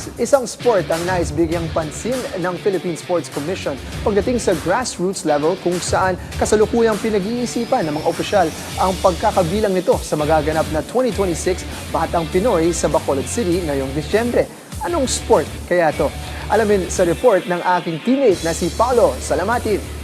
Golf, isang sport ang nais bigyang pansin ng Philippine Sports Commission pagdating sa grassroots level kung saan kasalukuyang pinag-iisipan ng mga opisyal ang pagkakabilang nito sa magaganap na 2026 Batang Pinoy sa Bacolod City ngayong Disyembre. Anong sport kaya to? Alamin sa report ng aking teammate na si Paolo Salamatin.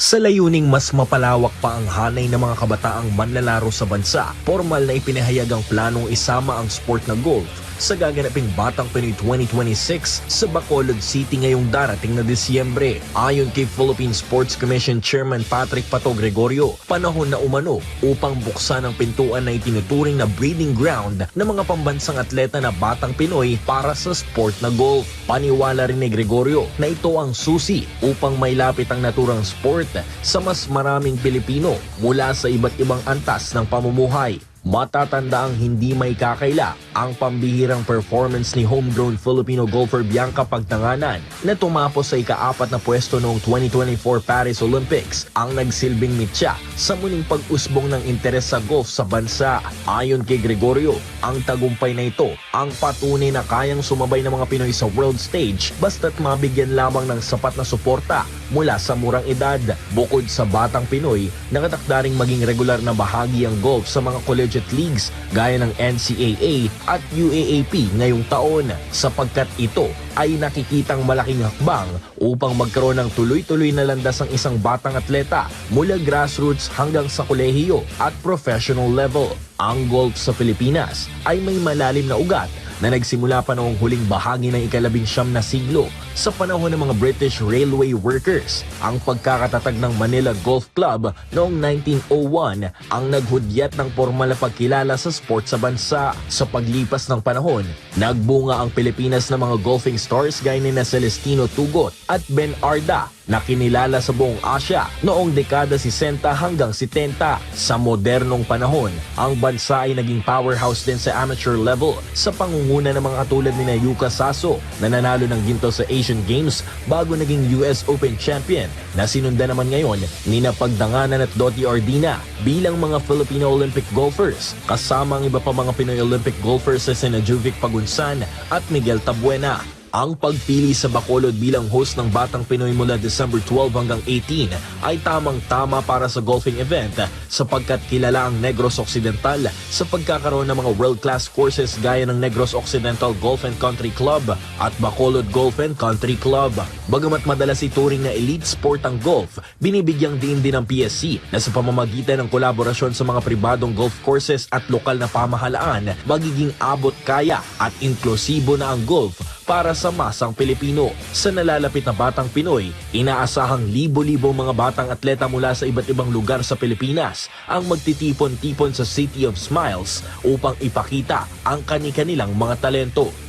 Sa layuning mas mapalawak pa ang hanay ng mga kabataang manlalaro sa bansa, formal na ipinahayag ang planong isama ang sport na golf sa gaganaping Batang Pinoy 2026 sa Bacolod City ngayong darating na Disyembre. Ayon kay Philippine Sports Commission Chairman Patrick Pato Gregorio, panahon na umano upang buksan ang pintuan na itinuturing na breeding ground ng mga pambansang atleta na Batang Pinoy para sa sport na golf. Paniwala rin ni Gregorio na ito ang susi upang mailapit ang naturang sport sa mas maraming Pilipino mula sa iba't ibang antas ng pamumuhay. Matatanda ang hindi may kakaila ang pambihirang performance ni homegrown Filipino golfer Bianca Pagtanganan na tumapos sa ika-4 na pwesto noong 2024 Paris Olympics ang nagsilbing mitya sa muling pag-usbong ng interes sa golf sa bansa. Ayon kay Gregorio, ang tagumpay na ito ang patunay na kayang sumabay ng mga Pinoy sa world stage basta't mabigyan lamang ng sapat na suporta mula sa murang edad. Bukod sa Batang Pinoy, nakatakda ring maging regular na bahagi ang golf sa mga collegiate leagues gaya ng NCAA at UAAP ngayong taon sapagkat ito ay nakikitang malaking hakbang upang magkaroon ng tuloy-tuloy na landas ang isang batang atleta mula grassroots hanggang sa kolehiyo at professional level. Ang golf sa Pilipinas ay may malalim na ugat na nagsimula pa noong huling bahagi ng ika-19 na siglo sa panahon ng mga British railway workers. Ang pagkakatatag ng Manila Golf Club noong 1901 ang naghudyat ng formal na pagkilala sa sport sa bansa. Sa paglipas ng panahon, nagbunga ang Pilipinas ng mga golfing stars gaya ni Celestino Tugot at Ben Arda na kinilala sa buong Asya noong dekada 60 hanggang 70. Sa modernong panahon, ang bansa ay naging powerhouse din sa amateur level sa pangunguna ng mga katulad ni Yuka Saso na nanalo ng ginto sa Asian Games bago naging US Open champion na sinundan naman ngayon ni Pagdanganan at Dottie Ordina bilang mga Filipino Olympic golfers kasama ang iba pa mga Pinoy Olympic golfers sa sina Jovic Pagunsan at Miguel Tabuena. Ang pagpili sa Bacolod bilang host ng Batang Pinoy mula December 12 hanggang 18 ay tamang-tama para sa golfing event sapagkat kilala ang Negros Occidental sa pagkakaroon ng mga world-class courses gaya ng Negros Occidental Golf and Country Club at Bacolod Golf and Country Club. Bagamat madalas ituring na elite sport ang golf, binibigyang diin din ng PSC na sa pamamagitan ng kolaborasyon sa mga pribadong golf courses at lokal na pamahalaan, magiging abot kaya at inklusibo na ang golf para sa masang Pilipino. Sa nalalapit na Batang Pinoy, inaasahang libo-libong mga batang atleta mula sa iba't ibang lugar sa Pilipinas ang magtitipon-tipon sa City of Smiles upang ipakita ang kani-kanilang mga talento.